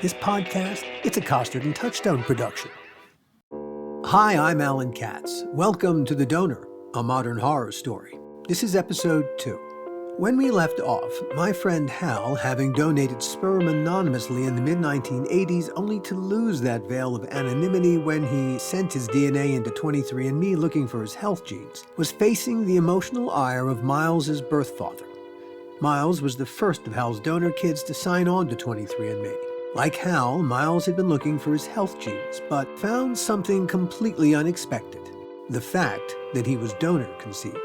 This podcast, it's a Costard and Touchstone production. Hi, I'm Alan Katz. Welcome to The Donor, a modern horror story. This is episode 2. When we left off, my friend Hal, having donated sperm anonymously in the mid-1980s, only to lose that veil of anonymity when he sent his DNA into 23andMe looking for his health genes, was facing the emotional ire of Miles's birth father. Miles was the first of Hal's donor kids to sign on to 23andMe. Like Hal, Miles had been looking for his health genes, but found something completely unexpected: the fact that he was donor conceived.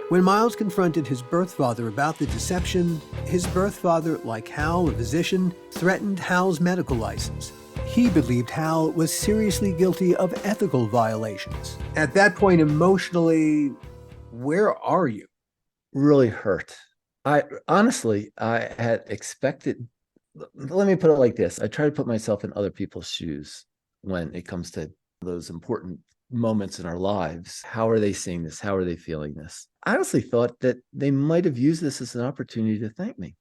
When Miles confronted his birth father about the deception, his birth father, like Hal, a physician, threatened Hal's medical license. He believed Hal was seriously guilty of ethical violations. At that point, emotionally, where are you? Really hurt. I had expected, let me put it like this. I try to put myself in other people's shoes when it comes to those important moments in our lives. How are they seeing this? How are they feeling this? I honestly thought that they might have used this as an opportunity to thank me,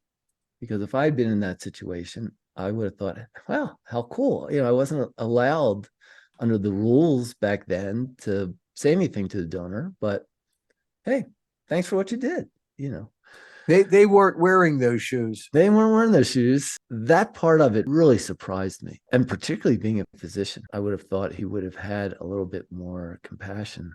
because if I had been in that situation, I would have thought, well, how cool. I wasn't allowed under the rules back then to say anything to the donor, but hey, thanks for what you did. They weren't wearing those shoes. They weren't wearing those shoes. That part of it really surprised me. And particularly being a physician, I would have thought he would have had a little bit more compassion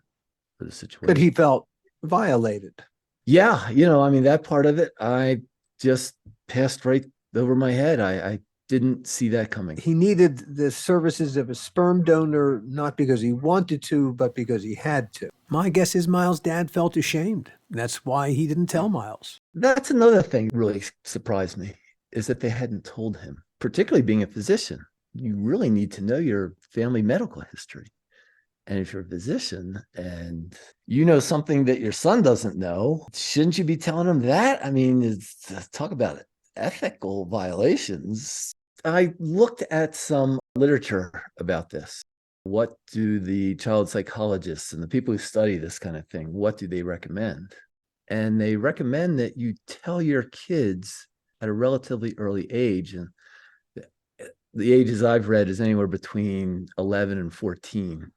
for the situation. But he felt violated. Yeah. That part of it, I just passed right over my head. I didn't see that coming. He needed the services of a sperm donor, not because he wanted to, but because he had to. My guess is Miles' dad felt ashamed. That's why he didn't tell Miles. That's another thing that really surprised me, is that they hadn't told him. Particularly being a physician, you really need to know your family medical history. And if you're a physician and you know something that your son doesn't know, shouldn't you be telling him that? Talk about it. Ethical violations. I looked at some literature about this. What do the child psychologists and the people who study this kind of thing, what do they recommend? And they recommend that you tell your kids at a relatively early age, and the ages I've read is anywhere between 11 and 14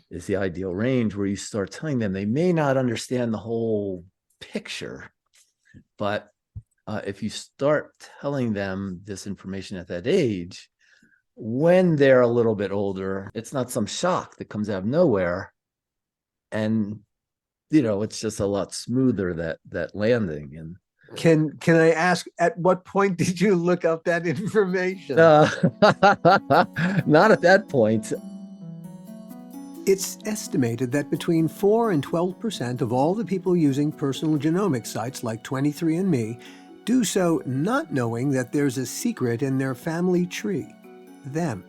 is the ideal range, where you start telling them. They may not understand the whole picture, but if you start telling them this information at that age, when they're a little bit older, it's not some shock that comes out of nowhere. And, it's just a lot smoother, that landing. And Can I ask, at what point did you look up that information? Not at that point. It's estimated that between 4 and 12% of all the people using personal genomic sites like 23andMe do so not knowing that there's a secret in their family tree, them,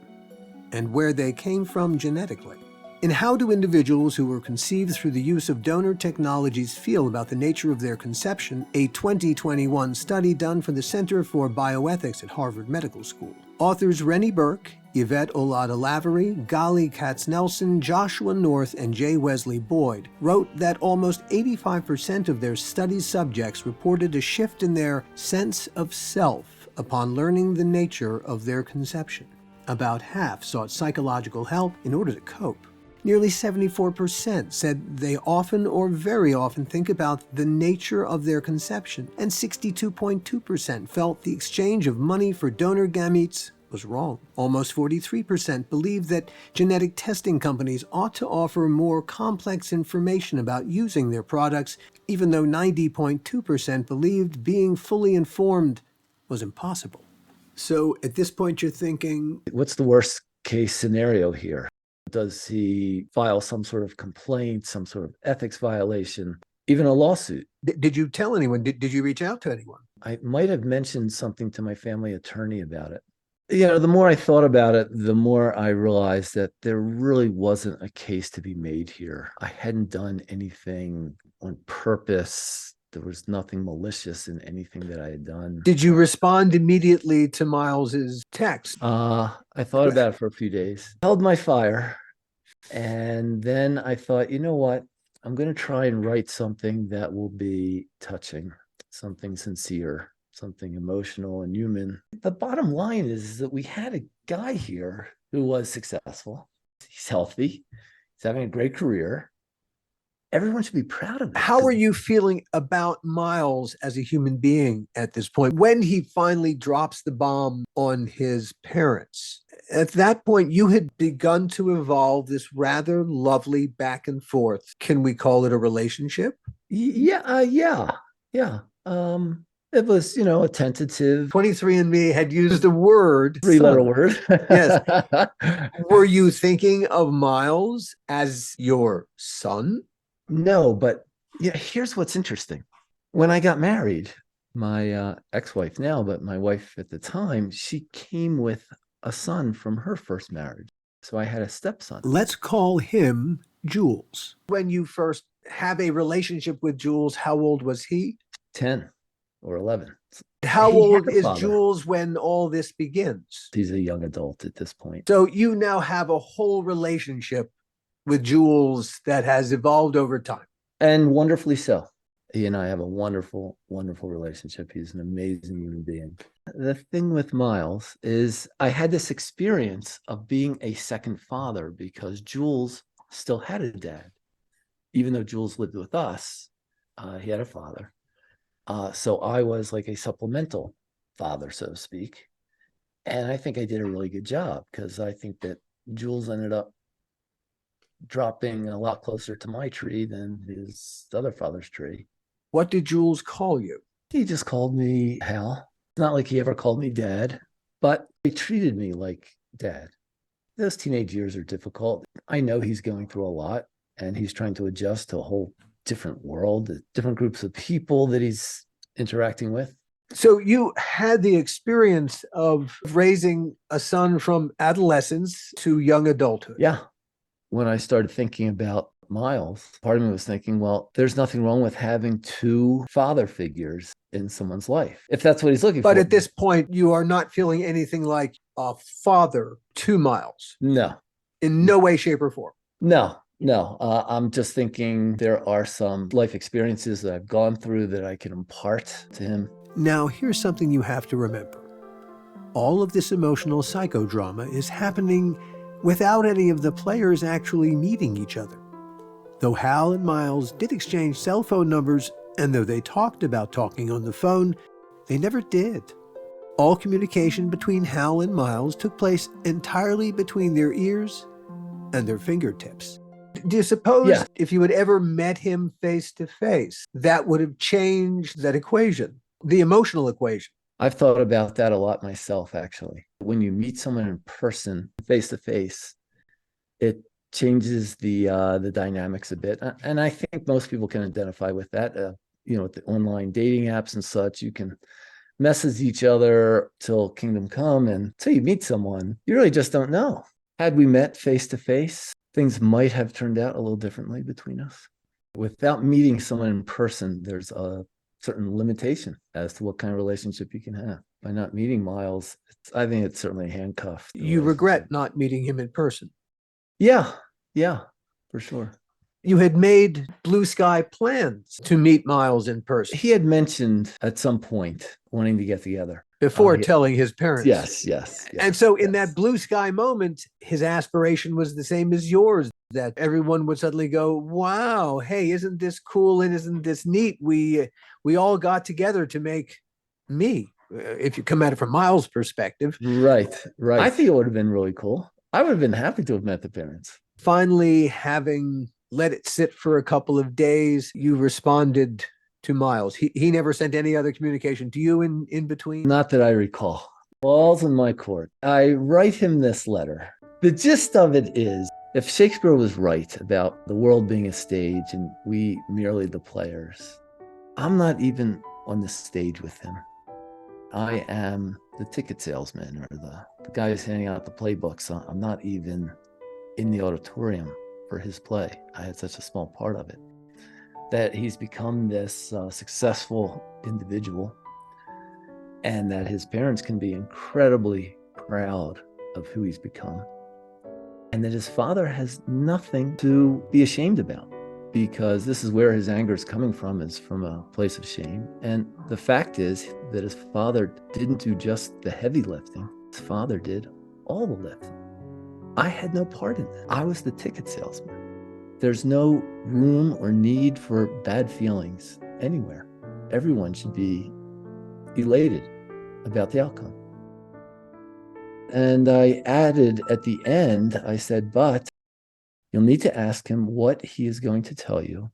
and where they came from genetically. In How Do Individuals Who Were Conceived Through the Use of Donor Technologies Feel About the Nature of Their Conception, a 2021 study done for the Center for Bioethics at Harvard Medical School. Authors Rennie Burke, Yvette Olada-Lavery, Gali Katz-Nelson, Joshua North, and J. Wesley Boyd wrote that almost 85% of their study subjects reported a shift in their sense of self upon learning the nature of their conception. About half sought psychological help in order to cope. Nearly 74% said they often or very often think about the nature of their conception, and 62.2% felt the exchange of money for donor gametes was wrong. Almost 43% believed that genetic testing companies ought to offer more complex information about using their products, even though 90.2% believed being fully informed was impossible. So at this point you're thinking, what's the worst case scenario here? Does he file some sort of complaint, some sort of ethics violation, even a lawsuit? Did you tell anyone? Did you reach out to anyone? I might have mentioned something to my family attorney about it. The more I thought about it, the more I realized that there really wasn't a case to be made here. I hadn't done anything on purpose. There was nothing malicious in anything that I had done. Did you respond immediately to Miles's text? I thought about it for a few days, held my fire, and then I thought, you know what? I'm going to try and write something that will be touching, something sincere, something emotional and human. The bottom line is that we had a guy here who was successful. He's healthy. He's having a great career. Everyone should be proud of it. How are you feeling about Miles as a human being at this point? When he finally drops the bomb on his parents, at that point, you had begun to evolve this rather lovely back and forth. Can we call it a relationship? Yeah. It was, a tentative 23andMe had used the word three-letter son. word. Yes. Were you thinking of Miles as your son? No, but here's what's interesting. When I got married, my ex-wife now, but my wife at the time, she came with a son from her first marriage. So I had a stepson. Let's call him Jules. When you first have a relationship with Jules, how old was he? 10 or 11. How He old had a is father. Jules when all this begins? He's a young adult at this point. So you now have a whole relationship with Jules that has evolved over time. And wonderfully so. He and I have a wonderful, wonderful relationship. He's an amazing human being. The thing with Miles is I had this experience of being a second father because Jules still had a dad. Even though Jules lived with us, he had a father. So I was like a supplemental father, so to speak. And I think I did a really good job because I think that Jules ended up dropping a lot closer to my tree than his other father's tree. What did Jules call you? He just called me Hal. It's not like he ever called me Dad, but he treated me like Dad. Those teenage years are difficult. I know he's going through a lot and he's trying to adjust to a whole different world, different groups of people that he's interacting with. So you had the experience of raising a son from adolescence to young adulthood. Yeah. When I started thinking about Miles, part of me was thinking, well, there's nothing wrong with having two father figures in someone's life, if that's what he's looking for. But at this point, you are not feeling anything like a father to Miles. No. In no way, shape, or form. No. I'm just thinking there are some life experiences that I've gone through that I can impart to him. Now, here's something you have to remember. All of this emotional psychodrama is happening without any of the players actually meeting each other. Though Hal and Miles did exchange cell phone numbers, and though they talked about talking on the phone, they never did. All communication between Hal and Miles took place entirely between their ears and their fingertips. Do you suppose if you had ever met him face to face, that would have changed that equation, the emotional equation? I've thought about that a lot myself, actually. When you meet someone in person, face to face, it changes the dynamics a bit. And I think most people can identify with that. With the online dating apps and such, you can message each other till kingdom come. And until you meet someone, you really just don't know. Had we met face to face, things might have turned out a little differently between us. Without meeting someone in person, there's a certain limitation as to what kind of relationship you can have. By not meeting Miles, I think it's certainly handcuffed. You regret not meeting him in person? Yeah, for sure. You had made blue sky plans to meet Miles in person. He had mentioned at some point wanting to get together. Before telling his parents. Yes. And so in that blue sky moment, his aspiration was the same as yours, that everyone would suddenly go, wow, hey, isn't this cool and isn't this neat? We all got together to make me, if you come at it from Miles' perspective. Right. I think it would have been really cool. I would have been happy to have met the parents. Finally, having let it sit for a couple of days, you responded to Miles. He never sent any other communication to you in between? Not that I recall. Ball's in my court. I write him this letter. The gist of it is, if Shakespeare was right about the world being a stage and we merely the players, I'm not even on the stage with him. I am the ticket salesman or the guy who's handing out the playbooks. I'm not even in the auditorium for his play. I had such a small part of it. That he's become this successful individual and that his parents can be incredibly proud of who he's become. And that his father has nothing to be ashamed about. because this is where his anger is coming from, is from a place of shame. And the fact is that his father didn't do just the heavy lifting. His father did all the lifting. I had no part in that. I was the ticket salesman. There's no room or need for bad feelings anywhere. Everyone should be elated about the outcome. And I added at the end, I said, but you'll need to ask him what he is going to tell you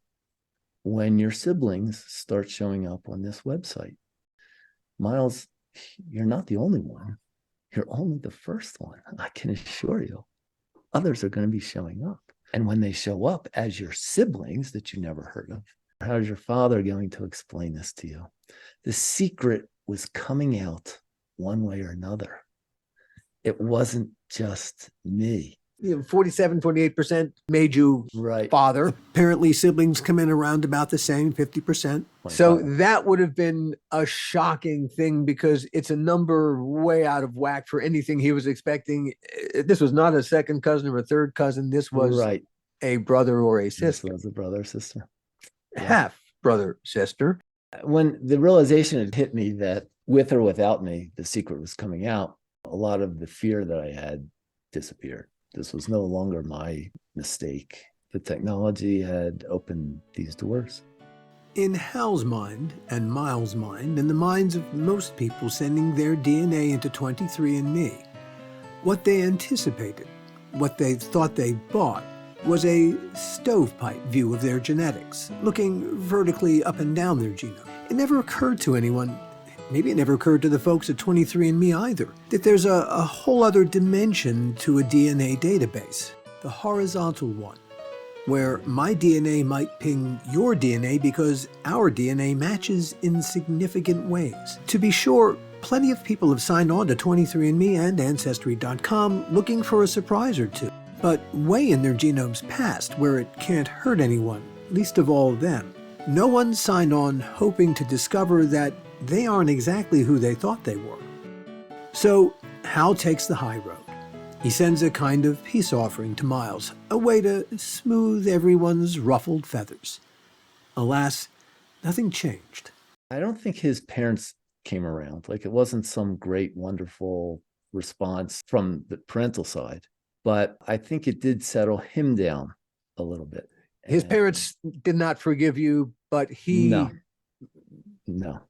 when your siblings start showing up on this website. Miles, you're not the only one. You're only the first one. I can assure you. Others are going to be showing up. And when they show up as your siblings that you never heard of, how is your father going to explain this to you? The secret was coming out one way or another. It wasn't just me. 47, 48% made you Right. father. Apparently siblings come in around about the same, 50%. So that would have been a shocking thing because it's a number way out of whack for anything he was expecting. This was not a second cousin or a third cousin. This was a brother or a sister. This was a brother or sister. Half brother, sister. When the realization had hit me that with or without me, the secret was coming out, a lot of the fear that I had disappeared. This was no longer my mistake. The technology had opened these doors. In Hal's mind and Miles' mind, and the minds of most people sending their DNA into 23andMe, what they anticipated, what they thought they bought, was a stovepipe view of their genetics, looking vertically up and down their genome. It never occurred to anyone, maybe it never occurred to the folks at 23andMe either, that there's a whole other dimension to a DNA database, the horizontal one, where my DNA might ping your DNA because our DNA matches in significant ways. To be sure, plenty of people have signed on to 23andMe and Ancestry.com looking for a surprise or two, but way in their genome's past where it can't hurt anyone, least of all them. No one signed on hoping to discover that they aren't exactly who they thought they were. So Hal takes the high road. He sends a kind of peace offering to Miles, a way to smooth everyone's ruffled feathers. Alas, nothing changed. I don't think his parents came around. Like, it wasn't some great, wonderful response from the parental side, but I think it did settle him down a little bit. His parents did not forgive you, but he... No.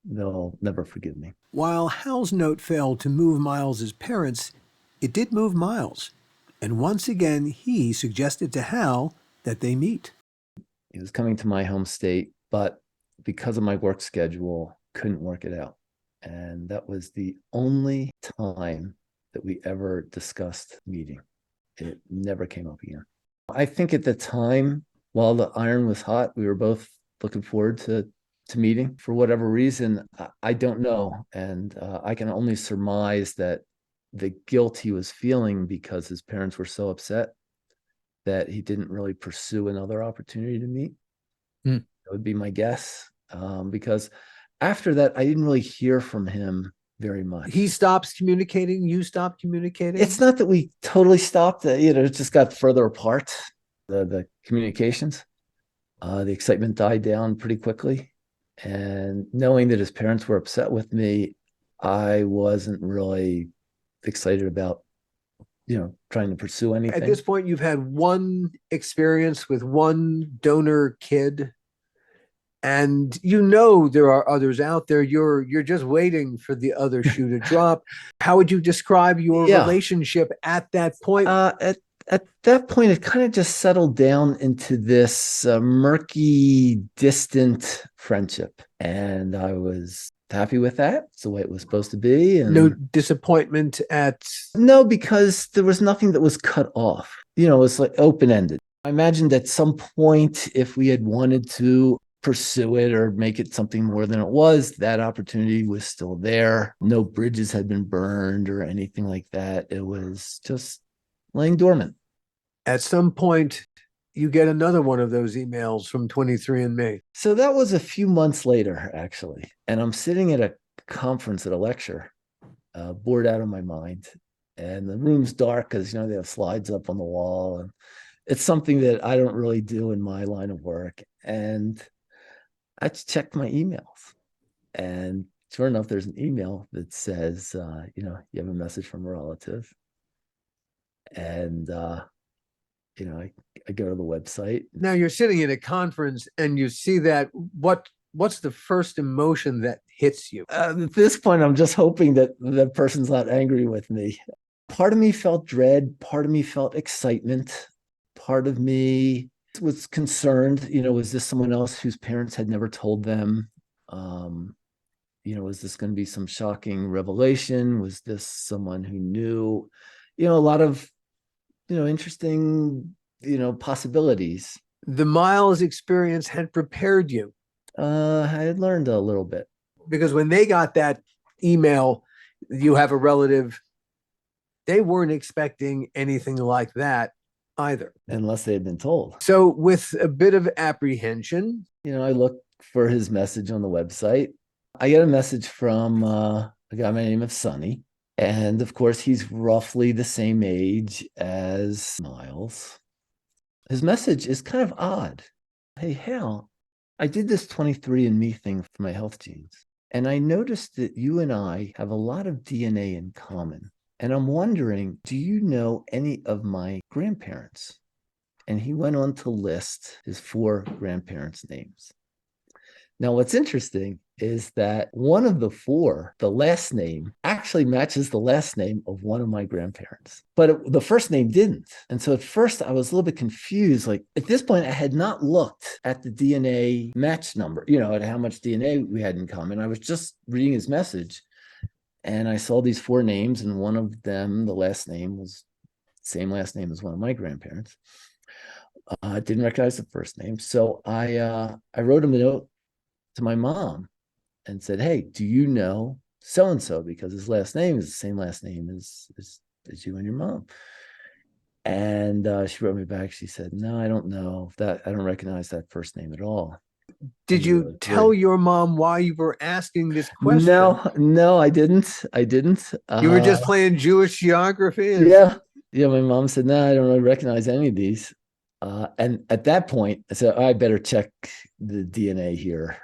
They'll never forgive me. While Hal's note failed to move Miles's parents, it did move Miles. And once again, he suggested to Hal that they meet. He was coming to my home state, but because of my work schedule, couldn't work it out. And that was the only time that we ever discussed meeting. It never came up again. I think at the time, while the iron was hot, we were both looking forward to meeting. For whatever reason, I don't know. And I can only surmise that the guilt he was feeling because his parents were so upset that he didn't really pursue another opportunity to meet. That would be my guess. Because after that, I didn't really hear from him very much. He stops communicating, you stopped communicating? It's not that we totally stopped, it just got further apart, the communications. The excitement died down pretty quickly. And knowing that his parents were upset with me, I wasn't really excited about, trying to pursue anything. At this point, you've had one experience with one donor kid, and there are others out there. You're just waiting for the other shoe to drop. How would you describe your relationship at that point? At that point, it kind of just settled down into this murky, distant friendship. And I was happy with that. It's the way it was supposed to be. And no disappointment No, because there was nothing that was cut off. It was like open-ended. I imagined at some point, if we had wanted to pursue it or make it something more than it was, that opportunity was still there. No bridges had been burned or anything like that. It was just laying dormant. At some point, you get another one of those emails from 23andMe. So that was a few months later, actually. And I'm sitting at a conference at a lecture, bored out of my mind. And the room's dark because, they have slides up on the wall. And it's something that I don't really do in my line of work. And I checked my emails, and sure enough, there's an email that says, you have a message from a relative. And, I go to the website. Now you're sitting in a conference and you see that. What's the first emotion that hits you? At this point, I'm just hoping that the person's not angry with me. Part of me felt dread. Part of me felt excitement. Part of me was concerned, was this someone else whose parents had never told them? Was this going to be some shocking revelation? Was this someone who knew, a lot of, interesting, possibilities. The Miles experience had prepared you. I had learned a little bit. Because when they got that email, you have a relative, they weren't expecting anything like that either. Unless they had been told. So with a bit of apprehension, I looked for his message on the website. I get a message from a guy by the name of Sonny. And of course, he's roughly the same age as Miles. His message is kind of odd. Hey, Hal, I did this 23andMe thing for my health genes, and I noticed that you and I have a lot of DNA in common. And I'm wondering, do you know any of my grandparents? And he went on to list his 4 grandparents' names. Now, what's interesting is that one of the 4, the last name, actually matches the last name of one of my grandparents. But the first name didn't. And so at first I was a little bit confused. Like at this point, I had not looked at the DNA match number, at how much DNA we had in common. I was just reading his message and I saw these 4 names, and one of them, the last name was the same last name as one of my grandparents. I didn't recognize the first name. So I wrote him a note to my mom and said, hey, do you know so-and-so? Because his last name is the same last name as you and your mom. And she wrote me back. She said, no, I don't know that. I don't recognize that first name at all. did you tell your mom why you were asking this question? No, I didn't. You were just playing Jewish geography? Yeah. My mom said, no, I don't really recognize any of these. And at that point, I said, I better check the DNA here.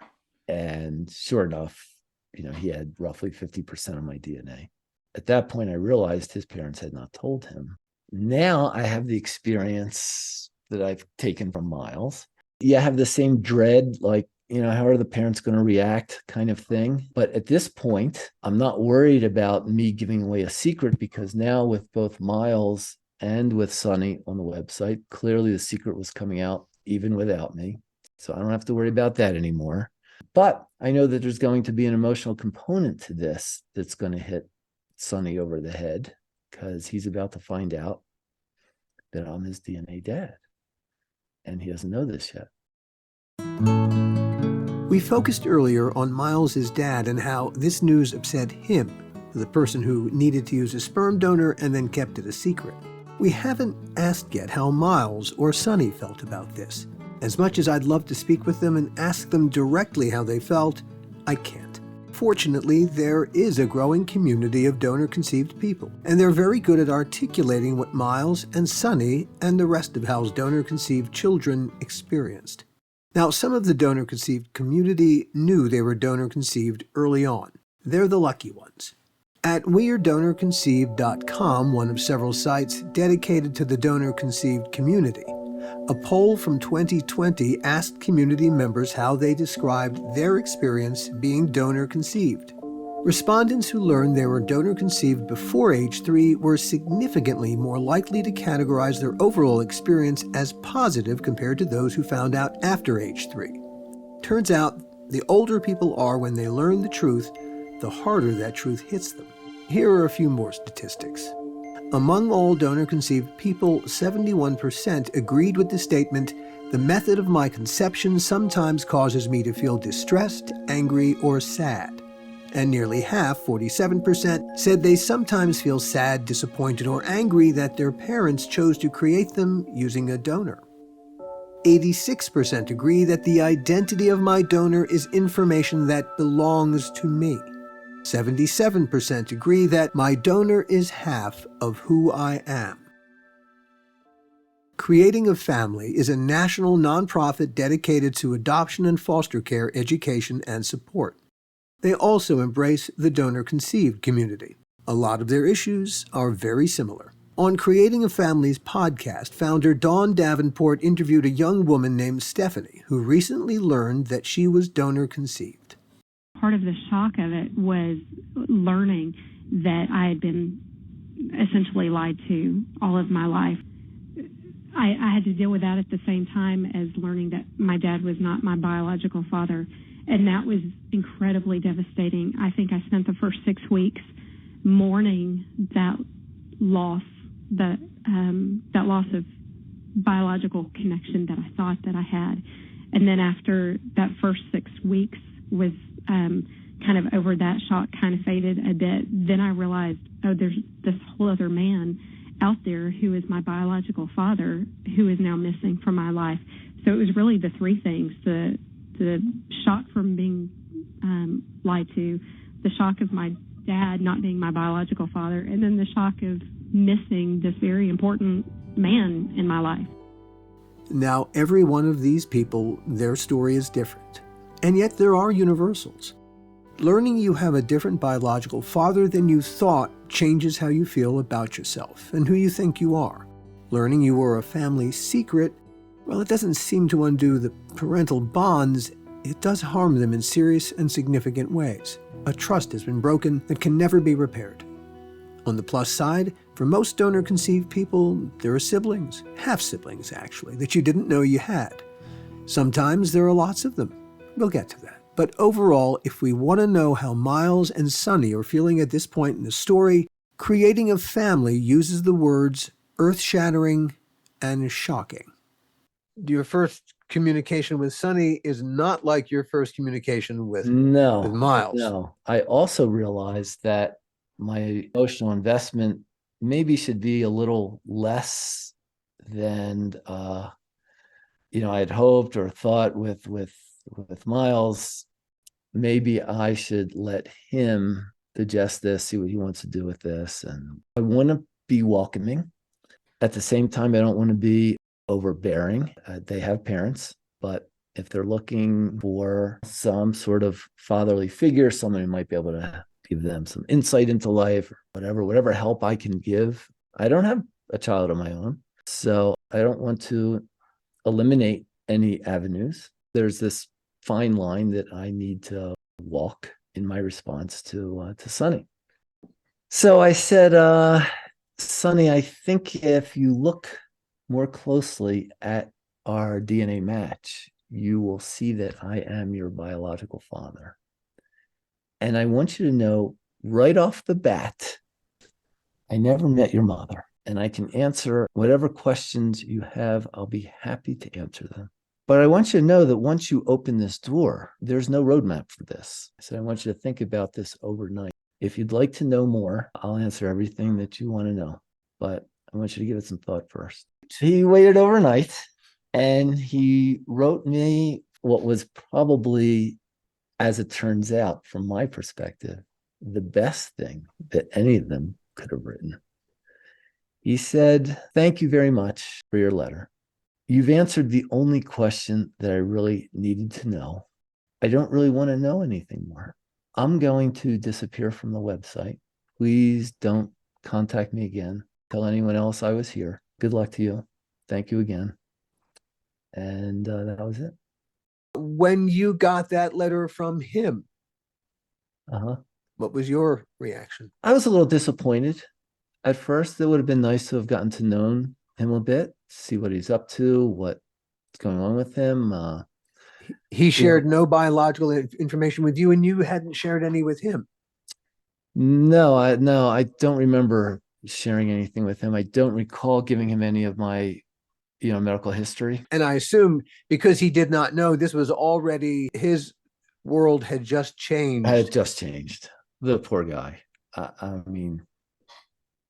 And sure enough, he had roughly 50% of my DNA. At that point, I realized his parents had not told him. Now I have the experience that I've taken from Miles. Yeah, I have the same dread, like, how are the parents going to react kind of thing. But at this point, I'm not worried about me giving away a secret, because now with both Miles and with Sonny on the website, clearly the secret was coming out even without me. So I don't have to worry about that anymore. But I know that there's going to be an emotional component to this that's going to hit Sonny over the head, because he's about to find out that I'm his DNA dad. And he doesn't know this yet. We focused earlier on Miles's dad and how this news upset him, the person who needed to use a sperm donor and then kept it a secret. We haven't asked yet how Miles or Sonny felt about this. As much as I'd love to speak with them and ask them directly how they felt, I can't. Fortunately, there is a growing community of donor-conceived people, and they're very good at articulating what Miles and Sonny and the rest of Hal's donor-conceived children experienced. Now, some of the donor-conceived community knew they were donor-conceived early on. They're the lucky ones. At wearedonorconceived.com, one of several sites dedicated to the donor-conceived community, a poll from 2020 asked community members how they described their experience being donor-conceived. Respondents who learned they were donor-conceived before age 3 were significantly more likely to categorize their overall experience as positive compared to those who found out after age 3. Turns out, the older people are when they learn the truth, the harder that truth hits them. Here are a few more statistics. Among all donor-conceived people, 71% agreed with the statement, "The method of my conception sometimes causes me to feel distressed, angry, or sad." And nearly half, 47%, said they sometimes feel sad, disappointed, or angry that their parents chose to create them using a donor. 86% agree that the identity of my donor is information that belongs to me. 77% agree that my donor is half of who I am. Creating a Family is a national nonprofit dedicated to adoption and foster care education and support. They also embrace the donor-conceived community. A lot of their issues are very similar. On Creating a Family's podcast, founder Dawn Davenport interviewed a young woman named Stephanie who recently learned that she was donor-conceived. Part of the shock of it was learning that I had been essentially lied to all of my life. I had to deal with that at the same time as learning that my dad was not my biological father, and that was incredibly devastating. I think I spent the first 6 weeks mourning that loss, that loss of biological connection that I thought that I had. And then after that first 6 weeks was kind of over, that shock kind of faded a bit. Then I realized, oh, there's this whole other man out there who is my biological father who is now missing from my life. So it was really the three things: the shock from being lied to, the shock of my dad not being my biological father, and then the shock of missing this very important man in my life. Now, every one of these people, their story is different, and yet there are universals. Learning you have a different biological father than you thought changes how you feel about yourself and who you think you are. Learning you were a family secret, well, it doesn't seem to undo the parental bonds. It does harm them in serious and significant ways. A trust has been broken that can never be repaired. On the plus side, for most donor-conceived people, there are siblings, half-siblings actually, that you didn't know you had. Sometimes there are lots of them. We'll get to that. But overall, if we want to know how Miles and Sonny are feeling at this point in the story, Creating a Family uses the words earth-shattering and shocking. Your first communication with Sonny is not like your first communication with Miles. No. I also realized that my emotional investment maybe should be a little less than I had hoped or thought with Miles. Maybe I should let him digest this, see what he wants to do with this. And I want to be welcoming. At the same time, I don't want to be overbearing. They have parents, but if they're looking for some sort of fatherly figure, someone who might be able to give them some insight into life, or whatever help I can give. I don't have a child of my own, so I don't want to eliminate any avenues. There's this fine line that I need to walk in my response to Sonny. So I said, Sonny, I think if you look more closely at our DNA match, you will see that I am your biological father. And I want you to know right off the bat, I never met your mother, and I can answer whatever questions you have. I'll be happy to answer them. But I want you to know that once you open this door, there's no roadmap for this. So I want you to think about this overnight. If you'd like to know more, I'll answer everything that you want to know. But I want you to give it some thought first. He waited overnight, and he wrote me what was probably, as it turns out, from my perspective, the best thing that any of them could have written. He said, "Thank you very much for your letter. You've answered the only question that I really needed to know. I don't really want to know anything more. I'm going to disappear from the website. Please don't contact me again. Tell anyone else I was here. Good luck to you. Thank you again." And that was it. When you got that letter from him, what was your reaction? I was a little disappointed at first. It would have been nice to have gotten to know him a bit, see what he's up to, what's going on with him. He shared no biological information with you, and you hadn't shared any with him. No, I don't remember sharing anything with him. I don't recall giving him any of my medical history. And I assume because he did not know, this was already, his world had just changed. Had just changed. The poor guy. I mean,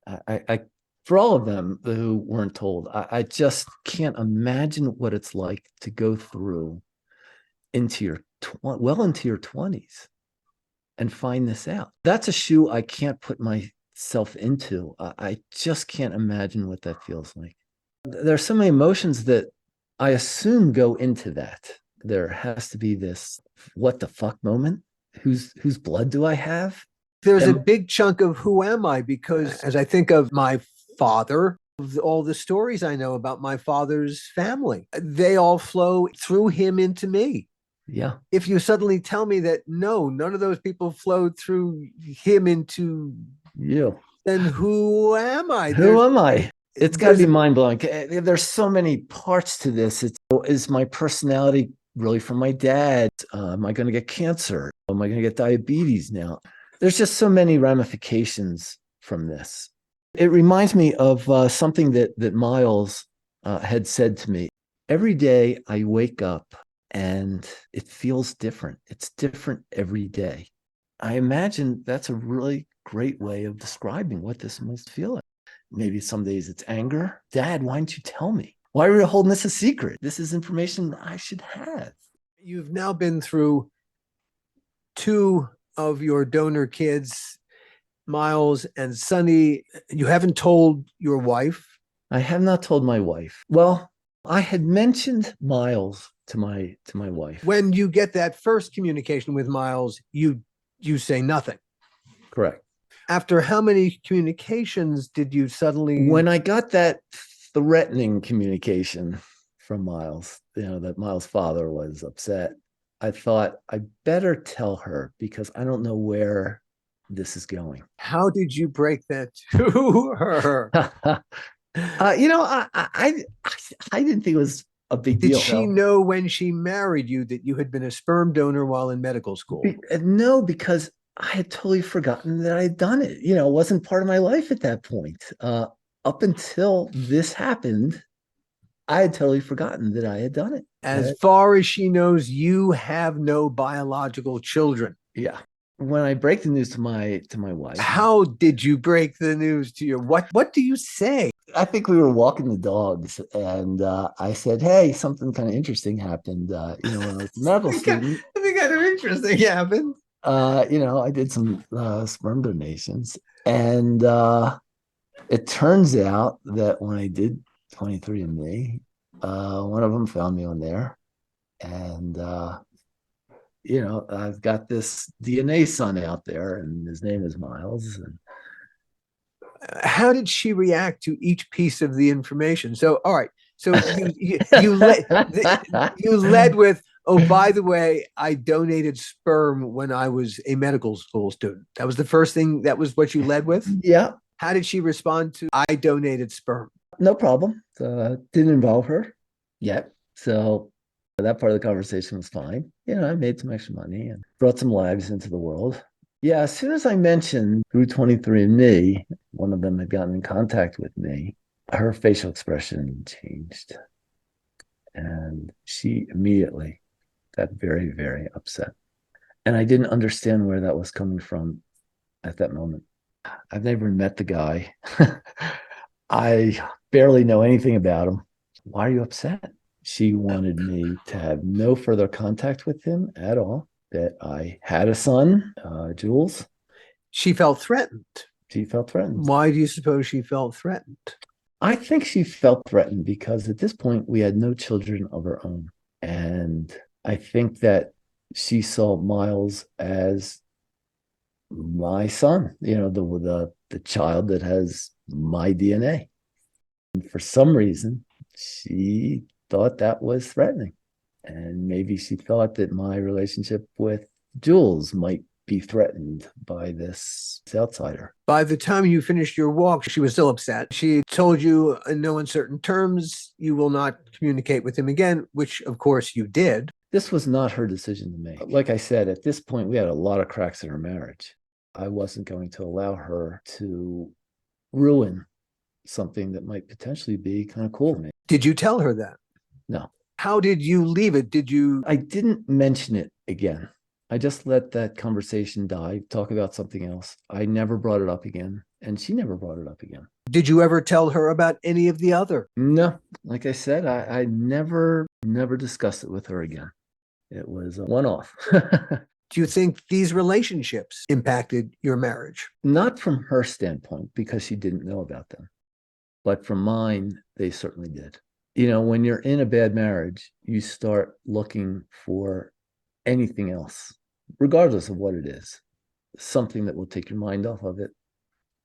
I for all of them who weren't told, I just can't imagine what it's like to go through into your 20s and find this out. That's a shoe I can't put myself into. I just can't imagine what that feels like. There's so many emotions that I assume go into that. There has to be this what the fuck moment. Whose blood do I have? There's a big chunk of who am I? Because as I think of my father, all the stories I know about my father's family, they all flow through him into me. Yeah. If you suddenly tell me that no, none of those people flowed through him into You. then who am I? Who am I? It's got to be mind blowing. There's so many parts to this. Is my personality really from my dad? Am I going to get cancer? Am I going to get diabetes now? There's just so many ramifications from this. It reminds me of something that Miles had said to me. Every day I wake up and it feels different. It's different every day. I imagine that's a really great way of describing what this must feel like. Maybe some days it's anger. Dad, why didn't you tell me? Why are we holding this a secret? This is information I should have. You've now been through 2 of your donor kids, Miles and Sonny. You haven't told your wife. I have not told my wife. Well, I had mentioned Miles to my wife. When you get that first communication with Miles, you say nothing. Correct. After how many communications did you suddenly? When I got that threatening communication from Miles, that Miles' father was upset, I thought I better tell her because I don't know where this is going. How did you break that to her? I didn't think it was a big deal. Did she know when she married you that you had been a sperm donor while in medical school? No, because I had totally forgotten that I had done it. It wasn't part of my life at that point. Up until this happened, I had totally forgotten that I had done it. As far as she knows, you have no biological children. Yeah. When I break the news to my wife. How did you break the news to your what do you say? I think we were walking the dogs and I said, hey, something kind of interesting happened. When I was a medical student. Something kind of interesting happened. I did some sperm donations. And it turns out that when I did 23andMe, one of them found me on there. And, I've got this DNA son out there, and his name is Miles. And how did she react to each piece of the information? So, all right. So you led with, oh, by the way, I donated sperm when I was a medical school student. That was the first thing. That was what you led with? Yeah. How did she respond to, I donated sperm? No problem. Didn't involve her yet. So that part of the conversation was fine. I made some extra money and brought some lives into the world. Yeah, as soon as I mentioned through 23andMe, one of them had gotten in contact with me, her facial expression changed. And she immediately got very, very upset. And I didn't understand where that was coming from at that moment. I've never met the guy. I barely know anything about him. Why are you upset? She wanted me to have no further contact with him at all, that I had a son, Jules. She felt threatened. She felt threatened. Why do you suppose she felt threatened? I think she felt threatened because at this point we had no children of her own. And I think that she saw Miles as my son, the child that has my DNA. And for some reason, she thought that was threatening. And maybe she thought that my relationship with Jules might be threatened by this outsider. By the time you finished your walk, she was still upset. She told you in no uncertain terms, you will not communicate with him again, which of course you did. This was not her decision to make. Like I said, at this point, we had a lot of cracks in our marriage. I wasn't going to allow her to ruin something that might potentially be kind of cool for me. Did you tell her that? No. How did you leave it? I didn't mention it again. I just let that conversation die, talk about something else. I never brought it up again, and she never brought it up again. Did you ever tell her about any of the other? No. Like I said, I never discussed it with her again. It was a one-off. Do you think these relationships impacted your marriage? Not from her standpoint, because she didn't know about them. but from mine, they certainly did. When you're in a bad marriage, you start looking for anything else, regardless of what it is, something that will take your mind off of it.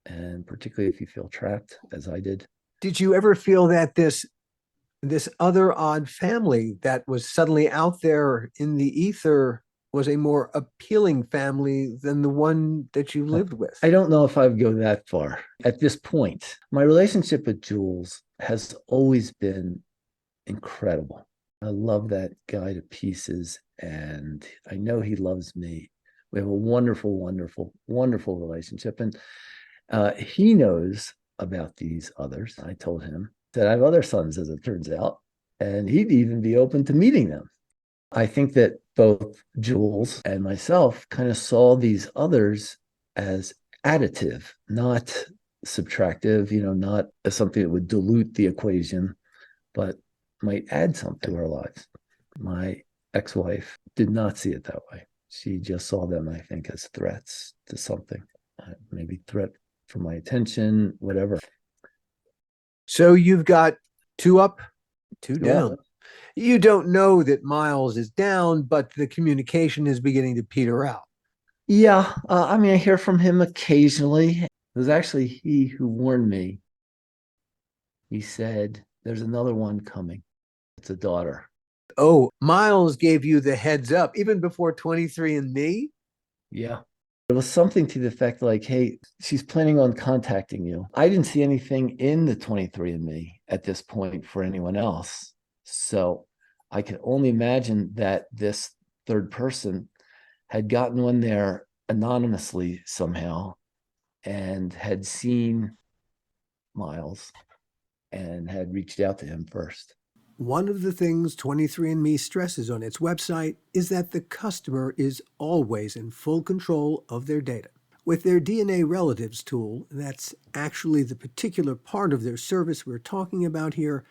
And particularly if you feel trapped, as I did. Did you ever feel that this other odd family that was suddenly out there in the ether was a more appealing family than the one that you lived with? I don't know if I would go that far at this point. My relationship with Jules has always been incredible. I love that guy to pieces, and I know he loves me. We have a wonderful, wonderful, wonderful relationship. And he knows about these others. I told him that I have other sons, as it turns out, and he'd even be open to meeting them. I think that both Jules and myself kind of saw these others as additive, not subtractive, not as something that would dilute the equation, but might add something to our lives. My ex-wife did not see it that way. She just saw them, I think, as threats to something, maybe threat for my attention, whatever. So you've got 2 up, 2 down. You don't know that Miles is down, but the communication is beginning to peter out. Yeah. I hear from him occasionally. It was actually he who warned me. He said, there's another one coming. It's a daughter. Oh, Miles gave you the heads up even before 23andMe? Yeah. It was something to the effect like, hey, she's planning on contacting you. I didn't see anything in the 23andMe at this point for anyone else. So I could only imagine that this third person had gotten one there anonymously somehow and had seen Miles and had reached out to him first. One of the things 23andMe stresses on its website is that the customer is always in full control of their data. With their DNA relatives tool, that's actually the particular part of their service we're talking about here,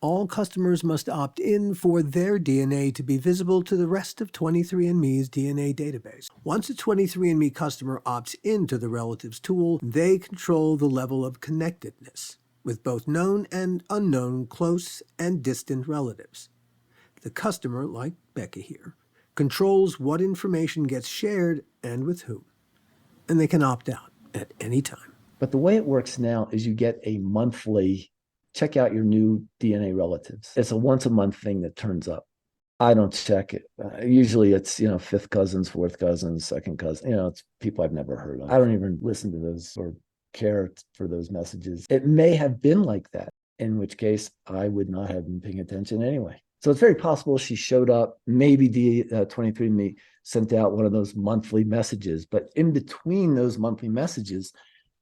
all customers must opt in for their DNA to be visible to the rest of 23andMe's DNA database. Once a 23andMe customer opts into the relatives tool, they control the level of connectedness with both known and unknown close and distant relatives. The customer, like Beka here, controls what information gets shared and with whom. And they can opt out at any time. But the way it works now is you get a monthly, check out your new DNA relatives. It's a once a month thing that turns up. I don't check it. Usually it's, fifth cousins, fourth cousins, second cousin. It's people I've never heard of. I don't even listen to those or care for those messages. It may have been like that, in which case I would not have been paying attention anyway. So it's very possible she showed up. Maybe the 23andMe sent out one of those monthly messages, but in between those monthly messages,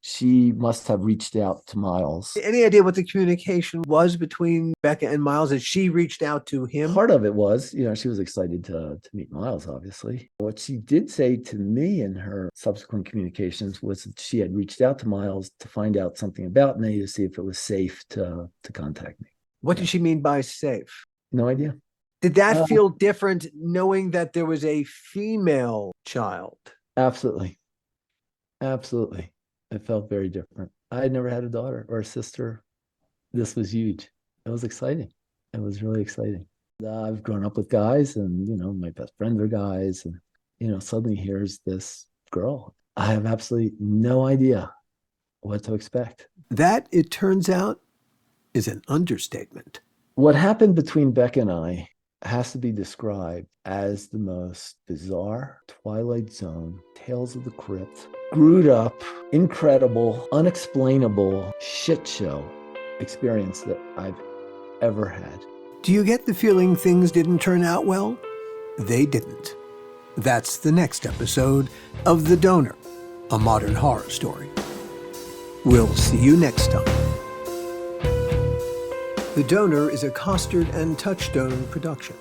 she must have reached out to Miles. Any idea what the communication was between Beka and Miles as she reached out to him? Part of it was, she was excited to meet Miles, obviously. What she did say to me in her subsequent communications was that she had reached out to Miles to find out something about me, to see if it was safe to contact me. What did she mean by safe? No idea. Did that feel different knowing that there was a female child? Absolutely. Absolutely. It felt very different. I had never had a daughter or a sister. This was huge. It was exciting. It was really exciting. I've grown up with guys and, my best friends are guys. And, suddenly here's this girl. I have absolutely no idea what to expect. That, it turns out, is an understatement. What happened between Beka and I has to be described as the most bizarre Twilight Zone, Tales of the Crypt, screwed up, incredible, unexplainable shit show experience that I've ever had. Do you get the feeling things didn't turn out well? They didn't. That's the next episode of The Donor, a modern horror story. We'll see you next time. The Donor is a Costard and Touchstone production.